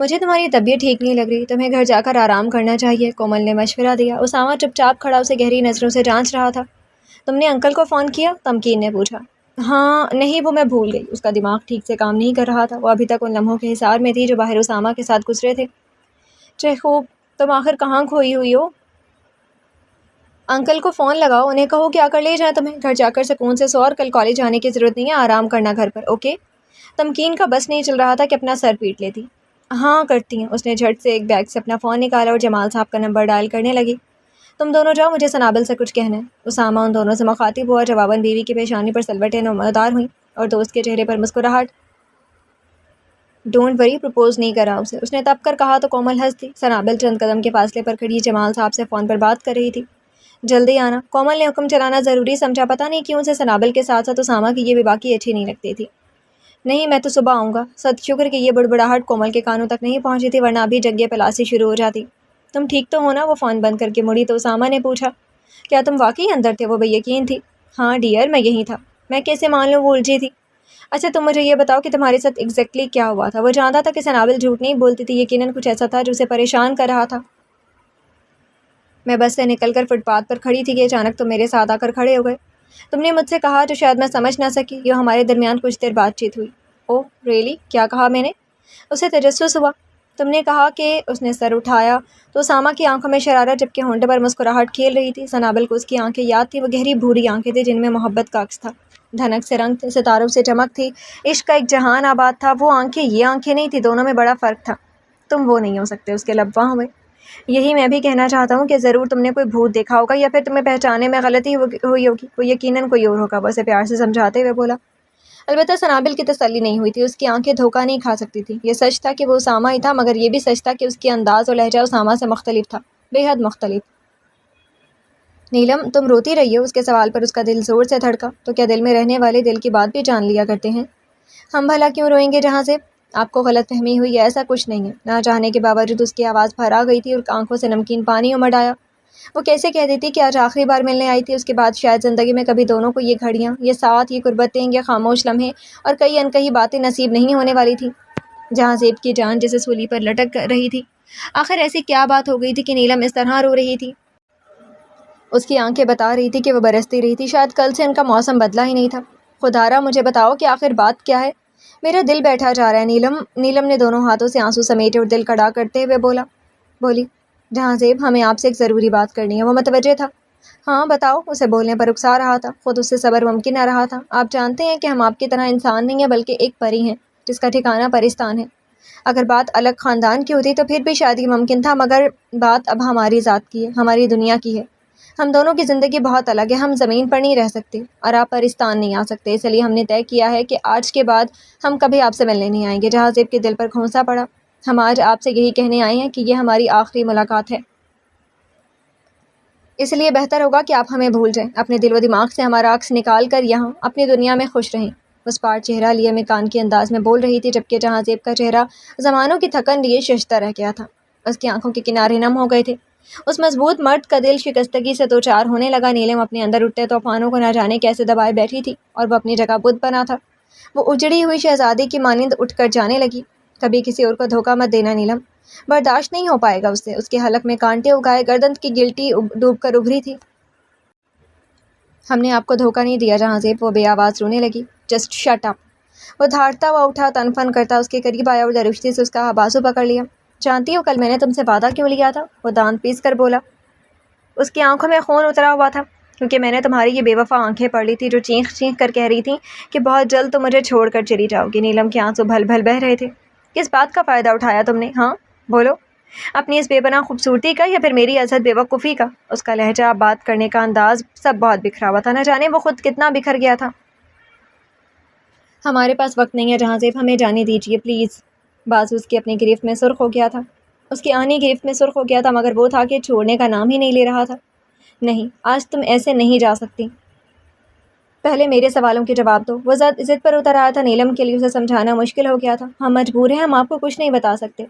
مجھے تمہاری طبیعت ٹھیک نہیں لگ رہی، تمہیں گھر جا کر آرام کرنا چاہیے، کومل نے مشورہ دیا۔ اسامہ چپ چاپ کھڑا اسے گہری نظروں سے جانچ رہا تھا۔ تم نے انکل کو فون کیا؟ تمکین نے پوچھا۔ ہاں نہیں، وہ میں بھول گئی، اس کا دماغ ٹھیک سے کام نہیں کر رہا تھا، وہ ابھی تک ان لمحوں کے حصار میں تھی جو باہر اسامہ کے ساتھ گزرے تھے۔ چہ خوب، تم آخر کہاں کھوئی ہوئی ہو؟ انکل کو فون لگاؤ، انہیں کہو کہ آ کر لے جائیں تمہیں، گھر جا کر سکون سے سو، اور کل کالج جانے کی ضرورت نہیں ہے، آرام کرنا گھر پر، اوکے؟ تمکین کا بس نہیں چل رہا تھا کہ اپنا سر پیٹ لیتی۔ ہاں کرتی ہیں، اس نے جھٹ سے ایک بیگ سے اپنا فون نکالا اور جمال صاحب کا نمبر ڈائل کرنے لگی۔ تم دونوں جاؤ، مجھے سنابل سے کچھ کہنا ہے۔ اسامہ ان دونوں سے مخاطب ہوا، جواباً بیوی کی پیشانی پر سلوٹیں نمودار ہوئیں اور دوست کے چہرے پر مسکراہٹ۔ ڈونٹ وری، پرپوز نہیں کرا اسے، اس نے تب کر کہا تو کومل ہنس دی۔ سنابل چند قدم کے فاصلے پر کھڑی جمال صاحب سے فون پر بات کر رہی تھی۔ جلدی آنا، کومل نے حکم چلانا ضروری سمجھا، پتہ نہیں کیوں اسے سنابل کے ساتھ ساتھ اسامہ کی یہ بے باکی اچھی نہیں لگتی تھی۔ نہیں، میں تو صبح آؤں گا۔ صد شکر کہ یہ بڑبڑاہٹ کومل کے کانوں تک نہیں پہنچی تھی، ورنہ ابھی جگہ پلاسی شروع ہو جاتی۔ تم ٹھیک تو ہو نا؟ وہ فون بند کر کے مڑی تو اسامہ نے پوچھا، کیا تم واقعی اندر تھے؟ وہ بے یقین تھی۔ ہاں ڈیئر، میں یہیں تھا، میں کیسے مان لوں، وہ الجھی تھی۔ اچھا تم مجھے یہ بتاؤ کہ تمہارے ساتھ ایگزیکٹلی کیا ہوا تھا؟ وہ جانتا تھا کہ سنابل جھوٹ نہیں بولتی تھی، یقیناً کچھ ایسا تھا جو اسے پریشان کر رہا تھا۔ میں بس سے نکل کر فٹ پاتھ پر کھڑی تھی کہ اچانک تم میرے ساتھ آ کر کھڑے ہو گئے۔ تم نے مجھ سے کہا جو شاید میں سمجھ نہ سکی، یہ ہمارے درمیان کچھ دیر بات چیت ہوئی۔ اوہ ریئلی؟ کیا کہا میں نے؟ اسے تجسس ہوا۔ تم نے کہا کہ… اس نے سر اٹھایا تو اسامہ کی آنکھوں میں شرارت جبکہ ہونٹوں پر مسکراہٹ کھیل رہی تھی۔ سنابل کو اس کی آنکھیں یاد تھی، وہ گہری بھوری آنکھیں تھیں جن میں محبت کا عکس تھا، دھنک سے رنگ تھے، ستاروں سے چمک تھی، عشق کا ایک جہان آباد تھا۔ وہ آنکھیں یہ آنکھیں نہیں تھی، دونوں میں بڑا فرق تھا۔ تم وہ نہیں ہو سکتے، اس کے لب وہاں ہوئے۔ یہی میں بھی کہنا چاہتا ہوں کہ ضرور تم نے کوئی بھوت دیکھا ہوگا یا پھر تمہیں پہچانے میں غلطی ہوئی ہوگی، وہ یقیناً کوئی اور ہوگا، وہ اسے پیار سے سمجھاتے ہوئے بولا۔ البتہ سنابل کی تسلی نہیں ہوئی تھی، اس کی آنکھیں دھوکہ نہیں کھا سکتی تھی۔ یہ سچ تھا کہ وہ اسامہ ہی تھا، مگر یہ بھی سچ تھا کہ اس کی انداز اور لہجہ اسامہ سے مختلف تھا، بے حد مختلف۔ نیلم تم روتی رہی ہو؟ اس کے سوال پر اس کا دل زور سے دھڑکا۔ تو کیا دل میں رہنے والے دل کی بات بھی جان لیا کرتے ہیں؟ ہم بھلا کیوں روئیں گے جہاں سے؟ آپ کو غلط فہمی ہوئی ہے، ایسا کچھ نہیں ہے۔ نہ چاہنے کے باوجود اس کی آواز بھر گئی تھی اور آنکھوں سے نمکین پانی امڈ آیا۔ وہ کیسے کہہ دیتی کہ آج آخری بار ملنے آئی تھی، اس کے بعد شاید زندگی میں کبھی دونوں کو یہ گھڑیاں، یہ ساتھ، یہ قربتیں، یہ خاموش لمحے اور کئی انکہی باتیں نصیب نہیں ہونے والی تھی۔ جہاں زیب کی جان جیسے سولی پر لٹک رہی تھی۔ آخر ایسی کیا بات ہو گئی تھی کہ نیلم اس طرح رو رہی تھی؟ اس کی آنکھیں بتا رہی تھی کہ وہ برستی رہی تھی، شاید کل سے ان کا موسم بدلا ہی نہیں تھا۔ خدارا مجھے بتاؤ کہ آخر بات کیا ہے؟ میرا دل بیٹھا جا رہا ہے نیلم۔ نیلم نے دونوں ہاتھوں سے آنسو سمیٹے اور دل کڑا کرتے ہوئے بولی، جہاں زیب ہمیں آپ سے ایک ضروری بات کرنی ہے۔ وہ متوجہ تھا۔ ہاں بتاؤ، اسے بولنے پر اکسا رہا تھا، خود اس سے صبر ممکن نہ رہا تھا۔ آپ جانتے ہیں کہ ہم آپ کی طرح انسان نہیں ہیں بلکہ ایک پری ہیں جس کا ٹھکانہ پرستان ہے۔ اگر بات الگ خاندان کی ہوتی تو پھر بھی شاید یہ ممکن تھا، مگر بات اب ہماری ذات کی ہے، ہماری دنیا کی ہے۔ ہم دونوں کی زندگی بہت الگ ہے، ہم زمین پر نہیں رہ سکتے اور آپ پرستان نہیں آ سکتے، اس لیے ہم نے طے کیا ہے کہ آج کے بعد ہم کبھی آپ سے ملنے نہیں آئیں گے۔ جہاں زیب کے دل پر گھونسا پڑا۔ ہم آج آپ سے یہی کہنے آئے ہیں کہ یہ ہماری آخری ملاقات ہے، اس لیے بہتر ہوگا کہ آپ ہمیں بھول جائیں، اپنے دل و دماغ سے ہمارا عکس نکال کر یہاں اپنی دنیا میں خوش رہیں۔ اس پار چہرہ لیے مکان کے انداز میں بول رہی تھی، جبکہ جہاں زیب کا چہرہ زمانوں کی تھکن لیے ششدر رہ گیا تھا، اس کی آنکھوں کے کنارے نم ہو گئے تھے۔ اس مضبوط مرد کا دل شکستگی سے دوچار ہونے لگا۔ نیلم اپنے اندر اٹھتے طوفانوں کو نہ جانے کیسے دبائے بیٹھی تھی اور وہ اپنی جگہ بت بنا تھا۔ وہ اجڑی ہوئی شہزادی کی مانند اٹھ کر جانے لگی۔ کبھی کسی اور کو دھوکہ مت دینا نیلم، برداشت نہیں ہو پائے گا اس سے۔ اس کے حلق میں کانٹے اگائے، گردن کی گلٹی ڈوب کر ابھری تھی۔ ہم نے آپ کو دھوکہ نہیں دیا جہاں زیب، وہ بے آواز رونے لگی۔ Just shut up. وہ دھاڑتا ہوا اٹھا، تن فن کرتا اس کے قریب آیا اور درشتی سے اس کا بازو پکڑ لیا۔ جانتی ہو کل میں نے تم سے وعدہ کیوں لیا تھا؟ وہ دانت پیس کر بولا۔ اس کی آنکھوں میں خون اترا ہوا تھا۔ کیونکہ میں نے تمہاری یہ بے وفا آنکھیں پڑھ لی تھی جو چینخ چینخ کر کہہ رہی تھیں کہ بہت جلد تم مجھے چھوڑ کر چلی جاؤ گی۔ نیلم کے آنسو بھل بھل بہہ رہے تھے۔ کس بات کا فائدہ اٹھایا تم نے؟ ہاں بولو، اپنی اس بے پناہ خوبصورتی کا یا پھر میری ازحد بے وقوفی کا؟ اس کا لہجہ، بات کرنے کا انداز، سب بہت بکھرا ہوا تھا، نہ جانے وہ خود کتنا بکھر گیا تھا۔ ہمارے پاس وقت نہیں ہے جہاں زیب، ہمیں جانے دیجیے پلیز۔ بازو اس کی اپنی گرفت میں سرخ ہو گیا تھا، اس کی آہنی گرفت میں سرخ ہو گیا تھا، مگر وہ تھا کہ چھوڑنے کا نام ہی نہیں لے رہا تھا۔ نہیں، آج تم ایسے نہیں جا سکتی، پہلے میرے سوالوں کے جواب دو۔ وہ ضد پر اتر آیا تھا۔ نیلم کے لیے اسے سمجھانا مشکل ہو گیا تھا۔ ہم مجبور ہیں، ہم آپ کو کچھ نہیں بتا سکتے۔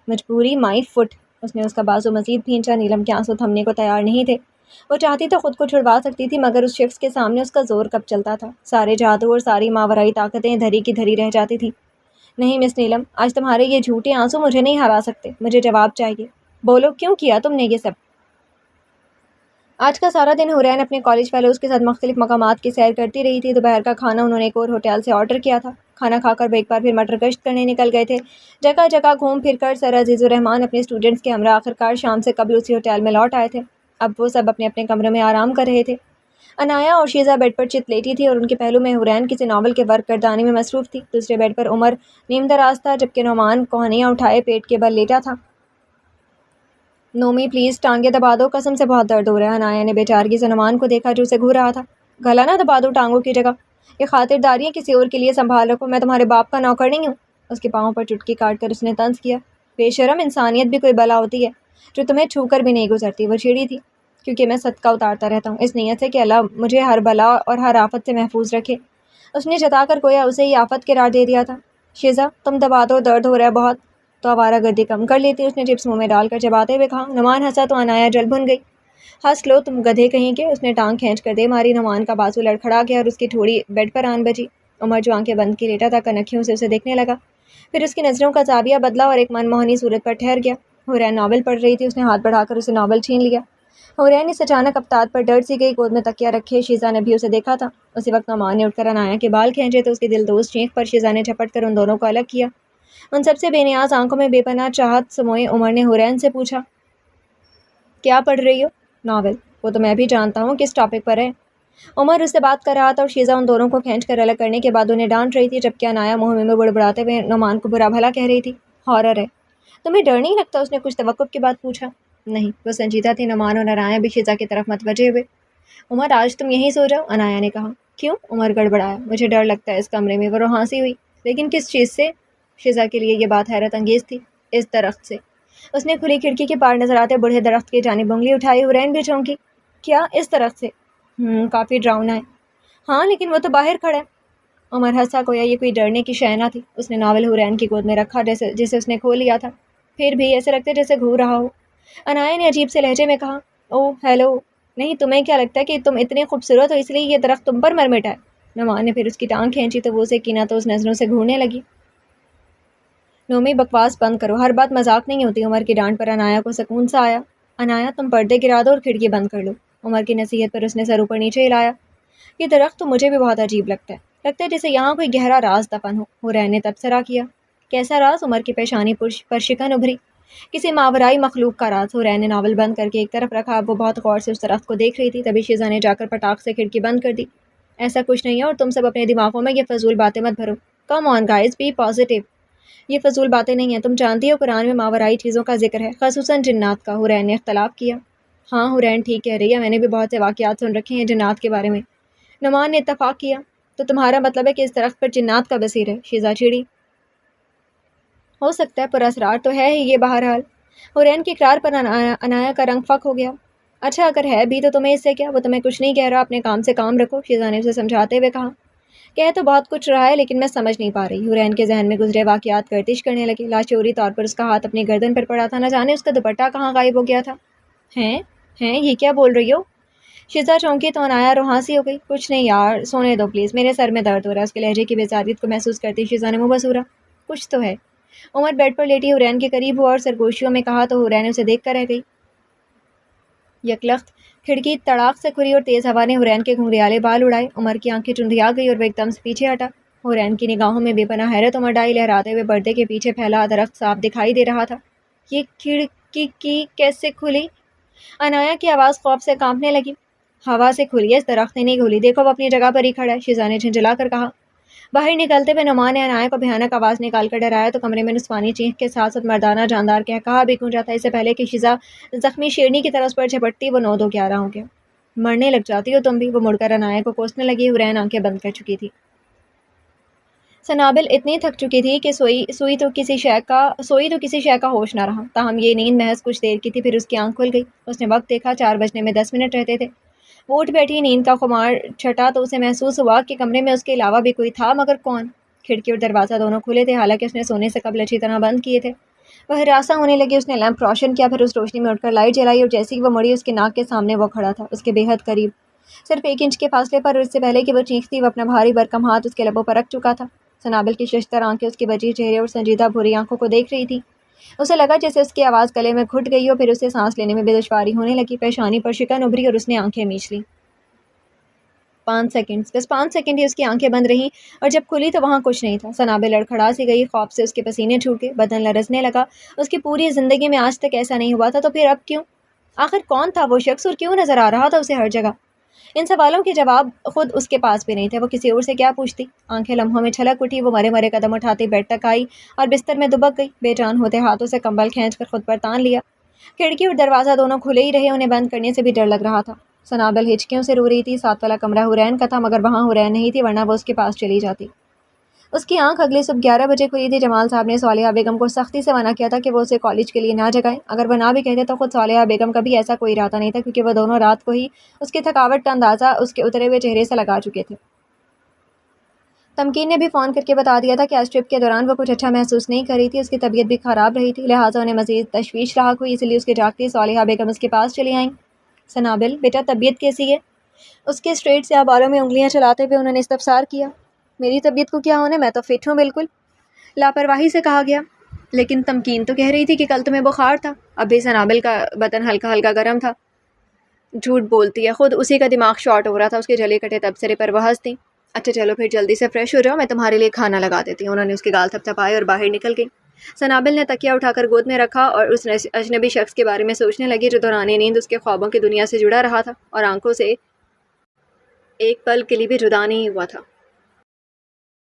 مجبوری مائی فٹ۔ اس نے اس کا بازو مزید کھینچا۔ نیلم کے آنسو تھمنے کو تیار نہیں تھے۔ وہ چاہتی تو خود کو چھڑوا سکتی تھی، مگر اس شخص کے سامنے اس کا زور کب چلتا تھا؟ سارے جادو اور ساری ماورائی طاقتیں دھری کی دھری رہ جاتی تھیں۔ نہیں مس نیلم، آج تمہارے یہ جھوٹے آنسو مجھے نہیں ہرا سکتے، مجھے جواب چاہیے۔ بولو کیوں کیا تم نے یہ سب؟ آج کا سارا دن حورین اپنے کالج فیلوز کے ساتھ مختلف مقامات کی سیر کرتی رہی تھی۔ دوپہر کا کھانا انہوں نے ایک اور ہوٹل سے آرڈر کیا تھا۔ کھانا کھا کر وہ ایک بار پھر مٹر گشت کرنے نکل گئے تھے۔ جگہ جگہ گھوم پھر کر سر عزیز الرحمان اپنے اسٹوڈنٹس کے ہمراہ آخرکار شام سے قبل اسی ہوٹل میں لوٹ آئے تھے۔ اب وہ سب اپنے اپنے کمرے میں آرام کر رہے تھے۔ عنایا اور شیزہ بیڈ پر چت لیٹی تھی اور ان کے پہلو میں حورین کسی ناول کے ورک گردانی میں مصروف تھی۔ دوسرے بیڈ پر عمر نیم دراز تھا، جبکہ نعمان کوہنیاں اٹھائے پیٹ کے بل لیٹا تھا۔ نومی پلیز ٹانگیں دبا دو، قسم سے بہت درد ہو رہا ہے۔ عنایا نے بے چارگی سے نعمان کو دیکھا جو اسے گھور رہا تھا۔ گلا نہ دبا دو ٹانگوں کی جگہ، یہ خاطرداریاں کسی اور کے لیے سنبھال رکھو، میں تمہارے باپ کا نوکر نہیں ہوں۔ اس کے پاؤں پر چٹکی کاٹ کر اس نے طنز کیا۔ بے شرم، انسانیت بھی کوئی بلا ہوتی ہے جو تمہیں چھو کر بھی نہیں گزرتی۔ وہ چھیڑی تھی۔ کیونکہ میں صدقہ اتارتا رہتا ہوں اس نیت سے کہ اللہ مجھے ہر بلا اور ہر آفت سے محفوظ رکھے۔ اس نے جتا کر گویا اسے ہی آفت قرار دے دیا تھا۔ شیزہ تم دبا دو، درد ہو رہا ہے بہت، تو آوارہ گردی کم کر لیتی، اس نے چپس منہ میں ڈال کر چباتے ہوئے کہا۔ نعمان ہنسا تو عنایا جل بھن گئی۔ ہنس لو تم گدھے کہیں کے، اس نے ٹانگ کھینچ کر دے ماری۔ نعمان کا بازو لڑکھڑا گیا اور اس کی ٹھوڑی بیڈ پر آن بجی۔ عمر جو آنکھیں بند کی لیٹا تھا کنکھیوں سے اسے دیکھنے لگا، پھر اس کی نظروں کا زاویہ بدلا اور ایک من موہنی صورت پر ٹھہر گیا۔ حورین ناول پڑھ رہی تھی، اس نے ہاتھ بڑھا کر اسے ناول چھین لیا۔ حورین اس اچانک ابتاد پر ڈر سی گئی، گود میں تکیہ رکھے شیزہ نے بھی اسے دیکھا تھا۔ اسی وقت نعمان نے اٹھ کر عنایا کے بال کھینچے تو اس کی دلدوز چینخ پر شیزہ نے جھپٹ کر ان دونوں کو الگ کیا۔ ان سب سے بے نیاز آنکھوں میں بے پناہ چاہت سموئے عمر نے حورین سے پوچھا، کیا پڑھ رہی ہو؟ ناول۔ وہ تو میں بھی جانتا ہوں کس ٹاپک پر ہے۔ عمر اس سے بات کر رہا تھا اور شیزہ ان دونوں کو کھینچ کر الگ کرنے کے بعد انہیں ڈانٹ رہی تھی، جبکہ عنایا منہ میں بڑبڑاتے ہوئے نعمان کو برا بھلا کہہ رہی تھی۔ ہارر ہے، تمہیں ڈر نہیں لگتا؟ اس نے کچھ توقف کے بعد پوچھا۔ نہیں، وہ سنجیدہ تھی۔ نعمان اور عنایا بھی شیزہ کی طرف متوجہ ہوئے۔ عمر آج تم یہیں سو جاؤ، عنایا نے کہا۔ کیوں؟ عمر گڑبڑایا۔ مجھے ڈر لگتا ہے اس کمرے میں۔ وہ روحانسی ہوئی۔ لیکن کس چیز سے؟ شیزہ کے لیے یہ بات حیرت انگیز تھی۔ اس درخت سے۔ اس نے کھلی کھڑکی کے پار نظر آتے بوڑھے درخت کی جانب انگلی اٹھائی۔ حورین بھی چونکی۔ کیا اس درخت سے؟ کافی ڈراؤنا ہے۔ ہاں لیکن وہ تو باہر کھڑا ہے۔ عمر ہنسا، گویا یہ کوئی ڈرنے کی شے نہ تھی۔ اس نے ناول حورین کی گود میں رکھا جسے اس نے کھول لیا تھا، پھر بھی ایسے لگتے جیسے گھور رہا ہو۔ عنایا نے عجیب سے لہجے میں کہا، او ہیلو، نہیں تمہیں کیا لگتا ہے کہ تم اتنی خوبصورت ہو اس لیے یہ درخت تم پر مر مٹا ہے؟ نعمان نے پھر اس کی ٹانگ کھینچی تو وہ اسے کینہ تو اس نظروں سے گھورنے لگی۔ نومی بکواس بند کرو، ہر بات مذاق نہیں ہوتی۔ عمر کی ڈانٹ پر عنایا کو سکون سا آیا۔ عنایا تم پردے گرا دو اور کھڑکی بند کر لو۔ عمر کی نصیحت پر اس نے سر اوپر نیچے ہلایا۔ یہ درخت تو مجھے بھی بہت عجیب لگتا ہے جیسے یہاں کوئی گہرا راز دفن ہو۔ حورین نے تبصرہ کیا۔ کیسا راز؟ عمر کی پیشانی پر شکن ابھری۔ کسی ماورائی مخلوق کا راز۔ حورین نے ناول بند کر کے ایک طرف رکھا۔ اب وہ بہت غور سے اس درخت کو دیکھ رہی تھی، تبھی شیزہ نے جا کر پٹاخ سے کھڑکی بند کر دی۔ ایسا کچھ نہیں ہے اور تم سب اپنے دماغوں میں یہ فضول باتیں مت بھرو۔ کم آن گائز، بی پازیٹیو۔ یہ فضول باتیں نہیں ہیں، تم جانتی ہو قرآن میں ماورائی چیزوں کا ذکر ہے، خصوصاً جنات کا۔ حورین نے اختلاف کیا۔ ہاں حورین ٹھیک کہہ رہی ہے، میں نے بھی بہت سے واقعات سن رکھے ہیں جنات کے بارے میں۔ نعمان نے اتفاق کیا۔ تو تمہارا مطلب ہے کہ اس درخت پر جنات کا بصیر ہے؟ شیزہ چڑھی۔ ہو سکتا ہے، پر اسرار تو ہے ہی یہ بہرحال۔ حورین کے اقرار پر عنایا کا رنگ فک ہو گیا۔ اچھا اگر ہے بھی تو تمہیں اس سے کیا؟ وہ تمہیں کچھ نہیں کہہ رہا، اپنے کام سے کام رکھو، شیزہ نے اسے سمجھاتے ہوئے کہا۔ کہہ تو بہت کچھ رہا ہے لیکن میں سمجھ نہیں پا رہی۔ حورین کے ذہن میں گزرے واقعات گردش کرنے لگے۔ لاشعوری طور پر اس کا ہاتھ اپنی گردن پر پڑا تھا، نہ جانے اس کا دوپٹہ کہاں غائب ہو گیا تھا۔ ہیں یہ کیا بول رہی ہو؟ شیزہ چونکی تو عنایا روحانسی ہو گئی۔ کچھ نہیں یار، سونے دو پلیز، میرے سر میں درد ہو رہا ہے۔ اس کے لہجے کی بیزاریت کو محسوس کرتی شیزہ نے منہ بسورا۔ کچھ تو ہے۔ عمر بیڈ پر لیٹی حورین کے قریب ہوا اور سرگوشیوں میں کہا تو حورین اسے دیکھ کر رہ گئی۔ یکلخت کھڑکی تڑاق سے کھلی اور تیز ہوا نے حورین کے گھنگریالے بال اڑائے۔ عمر کی آنکھیں چندھیا گئی اور وہ ایک دم سے پیچھے ہٹا۔ حورین کی نگاہوں میں بے پناہ حیرت عمر ڈائی۔ لہراتے ہوئے پردے کے پیچھے پھیلا درخت صاف دکھائی دے رہا تھا۔ یہ کھڑکی کی کیسے کھلی؟ عنایا کی آواز خوف سے کانپنے لگی۔ ہوا سے کھلی ہے، اس درخت نے نہیں کھلی، دیکھو وہ اپنی جگہ پر ہی کھڑا ہے، شیزہ نے جھنجھلا کر کہا۔ باہر نکلتے ہوئے نعمان نے عنایا کو بھیانک آواز نکال کر ڈرایا تو کمرے میں نسوانی چینخ کے ساتھ ساتھ مردانہ جاندار قہقہا بھی گونجا تھا۔ اس سے پہلے کہ شیزہ زخمی شیرنی کی طرح اس پر جھپٹتی، وہ 9-2-11 ہو گیا۔ مرنے لگ جاتی ہو تم بھی، وہ مڑ کر عنایا کو کوسنے لگی۔ حورین آنکھیں بند کر چکی تھی۔ سنابل اتنی تھک چکی تھی کہ سوئی تو کسی شے کا ہوش نہ رہا، تاہم یہ نیند محض کچھ دیر کی تھی، پھر اس کی آنکھ کھل گئی۔ اس نے وقت دیکھا، 4 بجنے میں 10 منٹ رہتے تھے۔ وہ اٹھ بیٹھی، نیند کا خمار چھٹا تو اسے محسوس ہوا کہ کمرے میں اس کے علاوہ بھی کوئی تھا، مگر کون؟ کھڑکی اور دروازہ دونوں کھلے تھے، حالانکہ اس نے سونے سے قبل اچھی طرح بند کیے تھے۔ وہ ہراساں ہونے لگی۔ اس نے لیمپ روشن کیا، پھر اس روشنی میں اٹھ کر لائٹ جلائی اور جیسے ہی وہ مڑی اس کے ناک کے سامنے وہ کھڑا تھا، اس کے بے حد قریب، صرف 1 انچ کے فاصلے پر، اور اس سے پہلے کہ وہ چیختی وہ اپنا بھاری بھرکم ہاتھ اس کے لبوں پر رکھ چکا تھا۔ سنابل کی ششتر آنکھیں اس کے وجیح چہرے اور سنجیدہ بھوری آنکھوں کو دیکھ رہی تھی۔ اسے لگا جیسے اس کی آواز گلے میں گھٹ گئی ہو، پھر اسے سانس لینے میں بھی دشواری ہونے لگی۔ پیشانی پر شکن ابھری اور اس نے آنکھیں میچ لیں۔ 5 سیکنڈ، بس 5 سیکنڈ ہی اس کی آنکھیں بند رہیں، اور جب کھلی تو وہاں کچھ نہیں تھا۔ سنابل لڑکھڑا سی گئی، خوف سے اس کے پسینے چھوٹ گئے، بدن لرزنے لگا۔ اس کی پوری زندگی میں آج تک ایسا نہیں ہوا تھا، تو پھر اب کیوں؟ آخر کون تھا وہ شخص اور کیوں نظر آ رہا تھا اسے ہر جگہ؟ ان سوالوں کے جواب خود اس کے پاس بھی نہیں تھے، وہ کسی اور سے کیا پوچھتی؟ آنکھیں لمحوں میں چھلک اٹھی، وہ مرے مرے قدم اٹھاتی بیڈ تک آئی اور بستر میں دبک گئی، بے جان ہوتے ہاتھوں سے کمبل کھینچ کر خود پر تان لیا۔ کھڑکی اور دروازہ دونوں کھلے ہی رہے، انہیں بند کرنے سے بھی ڈر لگ رہا تھا۔ سنابل ہچکیوں سے رو رہی تھی۔ 7 والا کمرہ حرین کا تھا، مگر وہاں حرین نہیں تھی، ورنہ وہ اس کے پاس چلی جاتی۔ اس کی آنکھ اگلی صبح 11 بجے کھلی تھی۔ جمال صاحب نے صالحہ بیگم کو سختی سے منع کیا تھا کہ وہ اسے کالج کے لیے نہ جگائیں۔ اگر وہ نہ بھی کہتے تو خود صالحہ بیگم کا بھی ایسا کوئی ارادہ نہیں تھا، کیونکہ وہ دونوں رات کو ہی اس کی تھکاوٹ کا اندازہ اس کے اترے ہوئے چہرے سے لگا چکے تھے۔ تمکین نے بھی فون کر کے بتا دیا تھا کہ آج ٹرپ کے دوران وہ کچھ اچھا محسوس نہیں کر رہی تھی، اس کی طبیعت بھی خراب رہی تھی، لہٰذا انہیں مزید تشویش لاحق ہوئی، اس لیے اس کے جاگتی صالحہ بیگم اس کے پاس چلی آئیں۔ سنابل، بیٹا طبیعت کیسی ہے؟ اس کے اسٹریٹ سے بالوں میں انگلیاں چلاتے ہوئے انہوں نے استفسار کیا۔ میری طبیعت کو کیا ہونا، میں تو فٹ ہوں بالکل، لاپرواہی سے کہا گیا۔ لیکن تمکین تو کہہ رہی تھی کہ کل تمہیں بخار تھا۔ اب بھی سنابل کا بدن ہلکا ہلکا گرم تھا۔ جھوٹ بولتی ہے، خود اسی کا دماغ شارٹ ہو رہا تھا۔ اس کے جلے کٹے تبصرے پر وہ ہنس دیں۔ اچھا چلو پھر جلدی سے فریش ہو جاؤ، میں تمہارے لیے کھانا لگا دیتی ہوں۔ انہوں نے اس کے گال تھپتھپائے اور باہر نکل گئی۔ سنابل نے تکیہ اٹھا کر گود میں رکھا اور اس اجنبی شخص کے بارے میں سوچنے لگی جو دوران نیند اس کے خوابوں کی دنیا سے جڑا رہا تھا اور آنکھوں سے ایک پل کے لیے بھی جدا نہیں ہوا تھا۔